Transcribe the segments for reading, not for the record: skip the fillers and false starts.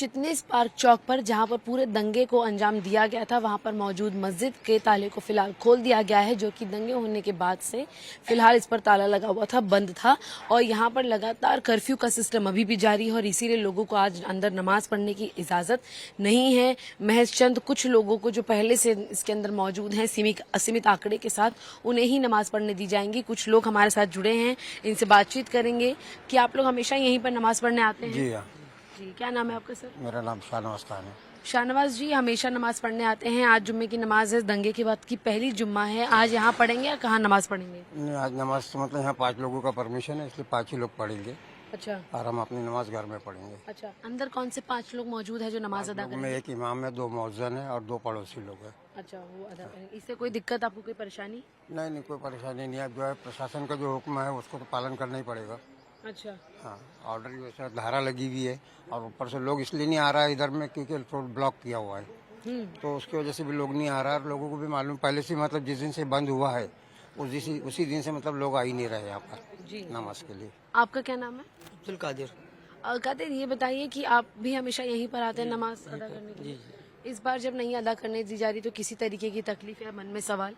Chitnis park चौक पर जहां पर पूरे दंगे को अंजाम दिया गया था, वहां पर मौजूद मस्जिद के ताले को फिलहाल खोल दिया गया है, जो कि दंगे होने के बाद से फिलहाल इस पर ताला लगा हुआ था, बंद था। और यहां पर लगातार कर्फ्यू का सिस्टम अभी भी जारी है और इसीलिए लोगों को आज अंदर नमाज पढ़ने की इजाजत नहीं है। महज चंद कुछ लोगों को जो पहले से इसके अंदर मौजूद हैं असीमित आंकड़े के साथ, उन्हें ही नमाज पढ़ने दी जाएंगी। कुछ लोग हमारे साथ जुड़े हैं, इनसे बातचीत करेंगे कि आप लोग हमेशा यहीं पर नमाज पढ़ने आते हैं? जी हाँ। जी, क्या नाम है आपका सर? मेरा नाम शाहनवाज खान है। शाहनवाज जी, हमेशा नमाज पढ़ने आते हैं। आज जुम्मे की नमाज है, दंगे के बाद की पहली जुम्मा है। आज यहाँ पढ़ेंगे या कहाँ नमाज पढ़ेंगे? नहीं, आज नमाज तो मतलब यहाँ 5 लोगों का परमिशन है, इसलिए 5 ही लोग पढ़ेंगे अच्छा और हम अपनी नमाज घर में पढ़ेंगे। अच्छा, अंदर कौन से 5 लोग मौजूद है जो नमाज अदा लोगों करेंगे? में एक इमाम है, 2 मौजन है और 2 पड़ोसी लोग हैं। अच्छा, वो अदा करेंगे। इससे कोई दिक्कत, आपको कोई परेशानी? नहीं, कोई परेशानी नहीं है। जो है प्रशासन का जो हुक्म है उसको तो पालन करना ही पड़ेगा। अच्छा, हाँ, ऑर्डर की वजह से धारा लगी हुई है और ऊपर से लोग इसलिए नहीं आ रहा है इधर में क्योंकि रोड ब्लॉक किया हुआ है, तो उसकी वजह से भी लोग नहीं आ रहा है। लोगों को भी मालूम पहले से, मतलब जिस दिन से बंद हुआ है उसी दिन से मतलब लोग आ ही नहीं रहे यहाँ पर जी। नमाज के लिए। आपका क्या नाम है? अब्दुल कादिर। कादिर, ये बताइए कि आप भी हमेशा यहीं पर आते हैं नमाज अदा करने के लिए? इस बार जब नहीं अदा करने दी जा रही तो किसी तरीके की तकलीफ या मन में सवाल?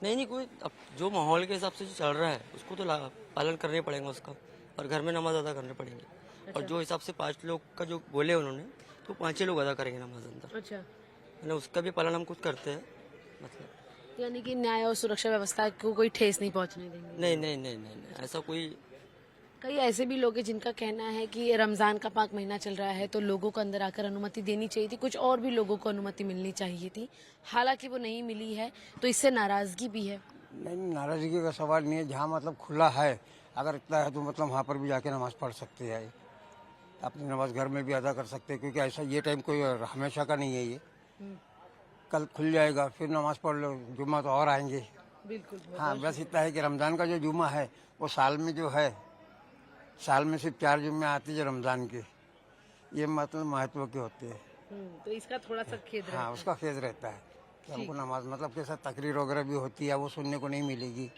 नहीं कोई, अब जो माहौल के हिसाब से जो चल रहा है उसको तो पालन करने पड़ेगा उसका, और घर में नमाज अदा करने पड़ेंगे। और जो हिसाब से 5 लोग का जो बोले उन्होंने, तो 5 ही लोग अदा करेंगे नमाज अंदर। अच्छा, मतलब उसका भी पालन हम खुद करते हैं। मतलब यानी कि न्याय और सुरक्षा व्यवस्था को कोई ठेस नहीं पहुंचने देंगे? नहीं, ऐसा कोई। कई ऐसे भी लोग हैं जिनका कहना है कि रमजान का पाक महीना चल रहा है तो लोगों को अंदर आकर अनुमति देनी चाहिए थी, कुछ और भी लोगों को अनुमति मिलनी चाहिए थी, हालांकि वो नहीं मिली है, तो इससे नाराजगी भी है। नहीं, नाराजगी का सवाल नहीं है। जहाँ मतलब खुला है, अगर इतना है तो मतलब वहाँ पर भी जाके नमाज पढ़ सकते हैं, अपनी नमाज घर में भी अदा कर सकते हैं, क्योंकि ऐसा ये टाइम कोई हमेशा का नहीं है। ये कल खुल जाएगा, फिर नमाज पढ़ लो, जुम्मा तो और आएंगे। बिल्कुल। हाँ, बस इतना है कि रमज़ान का जो जुम्मा है वो साल में सिर्फ 4 जुम्मे आते हैं रमज़ान के, ये मतलब महत्व के होते हैं। तो इसका थोड़ा सा खेद रहता है। हाँ, उसका खेद रहता है कि हमको नमाज मतलब के साथ तकरीर वगैरह भी होती है, वो सुनने को नहीं मिलेगी।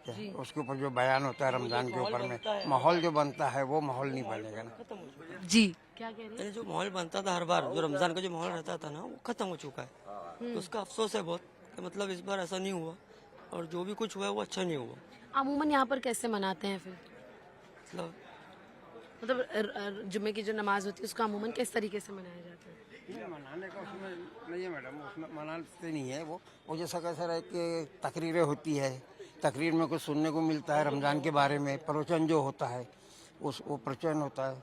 उसके ऊपर जो बयान होता है रमज़ान के ऊपर में, माहौल जो बनता है वो माहौल नहीं बनेगा ना। जी, क्या कह रहे हैं? जो माहौल बनता था हर बार, जो रमजान का जो माहौल रहता था ना, वो खत्म हो चुका है। तो उसका अफसोस है बहुत कि मतलब इस बार ऐसा नहीं हुआ, और जो भी कुछ हुआ है वो अच्छा नहीं हुआ। अमूमन यहाँ पर कैसे मनाते हैं फिर? मतलब जुम्मे की जो नमाज होती है उसको अमूमन किस तरीके से मनाया जाता है? मनाने का उसमें नहीं है मैडम, उसमें मनाते नहीं है। वो जैसा कैसा रहे कि तकरीरें होती है, तकरीर में कुछ सुनने को मिलता है रमज़ान के बारे में, प्रवचन जो होता है वो प्रवचन होता है।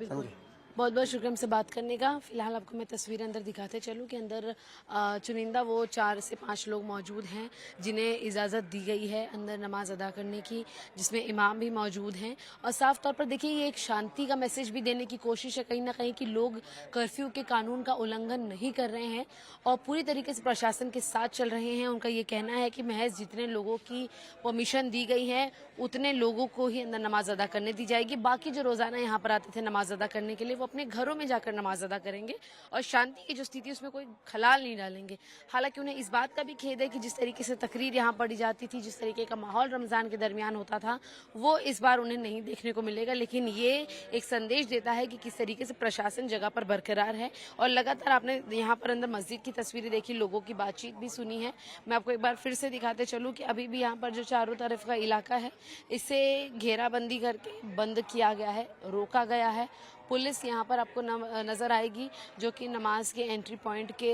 समझे? बहुत बहुत शुक्रिया हमसे बात करने का। फिलहाल आपको मैं तस्वीरें अंदर दिखाते चलूँ कि अंदर चुनिंदा वो 4 से 5 लोग मौजूद हैं जिन्हें इजाज़त दी गई है अंदर नमाज अदा करने की, जिसमें इमाम भी मौजूद हैं। और साफ तौर पर देखिए, ये एक शांति का मैसेज भी देने की कोशिश है कहीं ना कहीं कि लोग कर्फ्यू के कानून का उल्लंघन नहीं कर रहे हैं और पूरी तरीके से प्रशासन के साथ चल रहे हैं। उनका ये कहना है कि महज जितने लोगों की परमिशन दी गई है उतने लोगों को ही अंदर नमाज अदा करने दी जाएगी। बाकी जो रोजाना यहाँ पर आते थे नमाज अदा करने के लिए, वो अपने घरों में जाकर नमाज अदा करेंगे और शांति की जो स्थिति है उसमें कोई खलाल नहीं डालेंगे। हालांकि उन्हें इस बात का भी खेद है कि जिस तरीके से तकरीर यहाँ पढ़ी जाती थी, जिस तरीके का माहौल रमजान के दरमियान होता था, वो इस बार उन्हें नहीं देखने को मिलेगा। लेकिन ये एक संदेश देता है कि किस तरीके से प्रशासन जगह पर बरकरार है। और लगातार आपने यहाँ पर अंदर मस्जिद की तस्वीरें देखी, लोगों की बातचीत भी सुनी है। मैं आपको एक बार फिर से दिखाते चलूँ कि अभी भी यहाँ पर जो चारों तरफ का इलाका है, इसे घेराबंदी करके बंद किया गया है, रोका गया है। पुलिस यहाँ पर आपको नज़र आएगी, जो कि नमाज के एंट्री पॉइंट के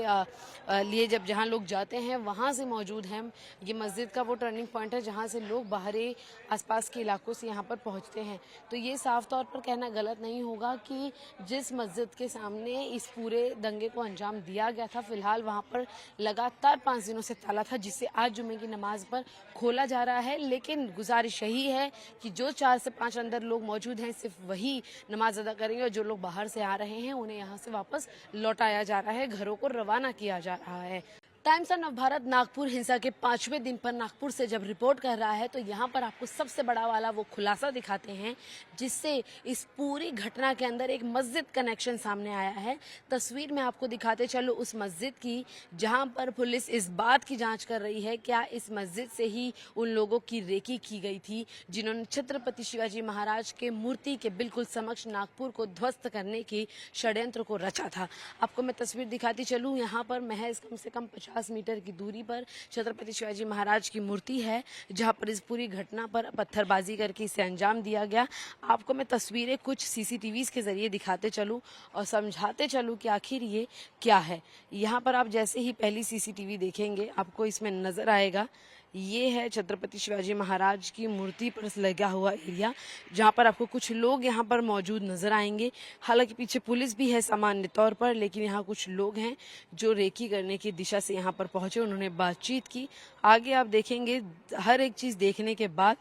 लिए जब जहाँ लोग जाते हैं वहाँ से मौजूद है। ये मस्जिद का वो टर्निंग पॉइंट है जहाँ से लोग बाहरी आसपास के इलाकों से यहाँ पर पहुँचते हैं। तो ये साफ तौर पर कहना गलत नहीं होगा कि जिस मस्जिद के सामने इस पूरे दंगे को अंजाम दिया गया था, फिलहाल वहाँ पर लगातार 5 दिनों से ताला था, जिसे आज जुम्मे की नमाज पर खोला जा रहा है। लेकिन गुजारिश यही है कि जो 4 से 5 अंदर लोग मौजूद हैं सिर्फ वही नमाज अदा करेंगे, जो लोग बाहर से आ रहे हैं उन्हें यहाँ से वापस लौटाया जा रहा है, घरों को रवाना किया जा रहा है। टाइम्स ऑफ नवभारत नागपुर हिंसा के 5वें दिन पर नागपुर से जब रिपोर्ट कर रहा है तो यहाँ पर आपको सबसे बड़ा वाला वो खुलासा दिखाते हैं जिससे इस पूरी घटना के अंदर एक मस्जिद कनेक्शन सामने आया है। तस्वीर में आपको दिखाते चलो उस मस्जिद की जहाँ पर पुलिस इस बात की जांच कर रही है क्या इस मस्जिद से ही उन लोगों की रेकी की गई थी जिन्होंने छत्रपति शिवाजी महाराज के मूर्ति के बिल्कुल समक्ष नागपुर को ध्वस्त करने की षड्यंत्र को रचा था। आपको मैं तस्वीर दिखाती चलूँ, यहाँ पर महज कम से कम 50 मीटर की दूरी पर छत्रपति शिवाजी महाराज की मूर्ति है जहां पर इस पूरी घटना पर पत्थरबाजी करके इसे अंजाम दिया गया। आपको मैं तस्वीरें कुछ सीसीटीवी के जरिए दिखाते चलूं और समझाते चलूं कि आखिर ये क्या है। यहाँ पर आप जैसे ही पहली सीसीटीवी देखेंगे आपको इसमें नजर आएगा ये है छत्रपति शिवाजी महाराज की मूर्ति पर लगा हुआ एरिया जहां पर आपको कुछ लोग यहां पर मौजूद नजर आएंगे। हालांकि पीछे पुलिस भी है सामान्य तौर पर, लेकिन यहां कुछ लोग हैं जो रेकी करने की दिशा से यहां पर पहुंचे, उन्होंने बातचीत की। आगे आप देखेंगे हर एक चीज देखने के बाद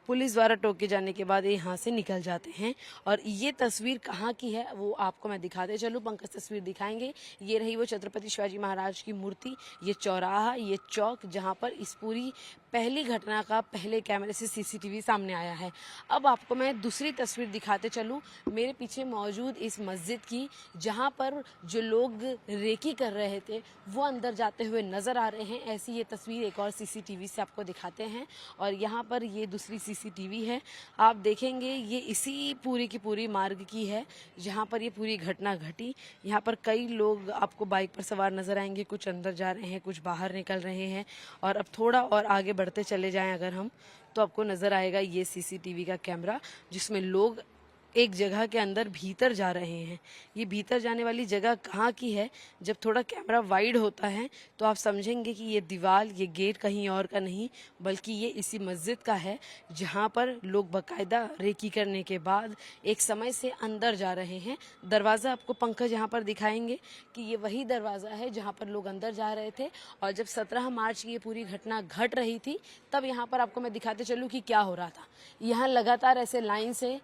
पुलिस द्वारा टोके जाने के बाद ये यहाँ से निकल जाते हैं। और ये तस्वीर कहाँ की है वो आपको मैं दिखाते चलूँ, पंकज तस्वीर दिखाएंगे। ये रही वो छत्रपति शिवाजी महाराज की मूर्ति, ये चौराहा, ये चौक जहाँ पर इस पूरी पहली घटना का पहले कैमरे से सीसीटीवी सामने आया है। अब आपको मैं दूसरी तस्वीर दिखाते चलूँ मेरे पीछे मौजूद इस मस्जिद की जहाँ पर जो लोग रेकी कर रहे थे वो अंदर जाते हुए नजर आ रहे हैं। ऐसी ये तस्वीर एक और सीसीटीवी से आपको दिखाते हैं और यहाँ पर ये दूसरी सीसीटीवी है, आप देखेंगे ये इसी पूरी की पूरी मार्ग की है जहाँ पर ये पूरी घटना घटी। यहाँ पर कई लोग आपको बाइक पर सवार नजर आएंगे, कुछ अंदर जा रहे हैं, कुछ बाहर निकल रहे हैं। और अब थोड़ा और आगे बढ़ते चले जाएं अगर हम तो आपको नजर आएगा ये सीसीटीवी का कैमरा जिसमें लोग एक जगह के अंदर भीतर जा रहे हैं। ये भीतर जाने वाली जगह कहाँ की है, जब थोड़ा कैमरा वाइड होता है तो आप समझेंगे कि ये दीवार, ये गेट कहीं और का नहीं बल्कि ये इसी मस्जिद का है जहाँ पर लोग बाकायदा रेकी करने के बाद एक समय से अंदर जा रहे हैं। दरवाज़ा आपको पंकज यहाँ पर दिखाएंगे कि ये वही दरवाज़ा है जहाँ पर लोग अंदर जा रहे थे। और जब 17 मार्च की ये पूरी घटना घट रही थी तब यहाँ पर आपको मैं दिखाते चलूँ कि क्या हो रहा था। यहाँ लगातार ऐसे लाइन से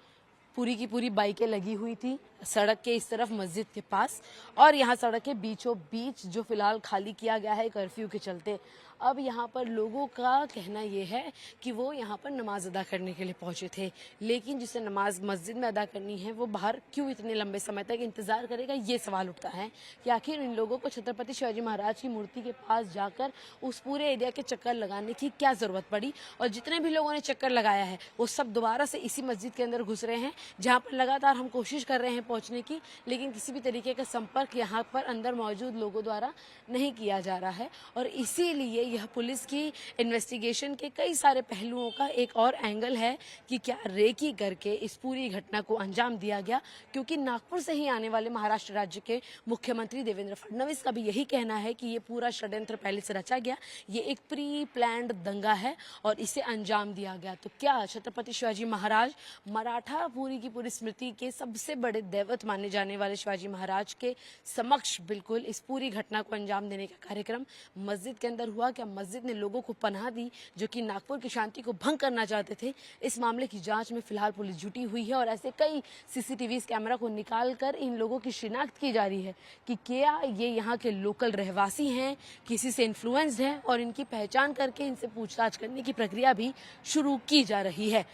पूरी की पूरी बाइकें लगी हुई थी सड़क के इस तरफ मस्जिद के पास, और यहाँ सड़क के बीचों बीच जो फिलहाल खाली किया गया है कर्फ्यू के चलते। अब यहाँ पर लोगों का कहना ये है कि वो यहाँ पर नमाज अदा करने के लिए पहुँचे थे, लेकिन जिसे नमाज मस्जिद में अदा करनी है वो बाहर क्यों इतने लंबे समय तक इंतजार करेगा। ये सवाल उठता है कि आखिर इन लोगों को छत्रपति शिवाजी महाराज की मूर्ति के पास जाकर उस पूरे एरिया के चक्कर लगाने की क्या जरूरत पड़ी। और जितने भी लोगों ने चक्कर लगाया है वो सब दोबारा से इसी मस्जिद के अंदर घुस रहे हैं जहाँ पर लगातार हम कोशिश कर रहे हैं पहुंचने की, लेकिन किसी भी तरीके का संपर्क यहाँ पर अंदर मौजूद लोगों द्वारा नहीं किया जा रहा है। और इसीलिए यह पुलिस की इन्वेस्टिगेशन के कई सारे पहलुओं का एक और एंगल है कि क्या रेकी करके इस पूरी घटना को अंजाम दिया गया, क्योंकि नागपुर से ही आने वाले महाराष्ट्र राज्य के मुख्यमंत्री देवेंद्र फडणवीस का भी यही कहना है कि ये पूरा षड्यंत्र पहले से रचा गया, ये एक प्री प्लान्ड दंगा है और इसे अंजाम दिया गया। तो क्या छत्रपति शिवाजी महाराज, मराठा पूरी की पूरी स्मृति के सबसे बड़े दैवत माने जाने वाले शिवाजी महाराज के समक्ष बिल्कुल इस पूरी घटना को अंजाम देने का कार्यक्रम मस्जिद के अंदर हुआ? क्या मस्जिद ने लोगों को पनाह दी जो कि नागपुर की शांति को भंग करना चाहते थे? इस मामले की जांच में फिलहाल पुलिस जुटी हुई है और ऐसे कई सीसीटीवी कैमरा को निकालकर इन लोगों की शिनाख्त की जा रही है कि क्या ये यहाँ के लोकल रहवासी हैं, किसी से इन्फ्लुएंस्ड हैं, और इनकी पहचान करके इनसे पूछताछ करने की प्रक्रिया भी शुरू की जा रही है।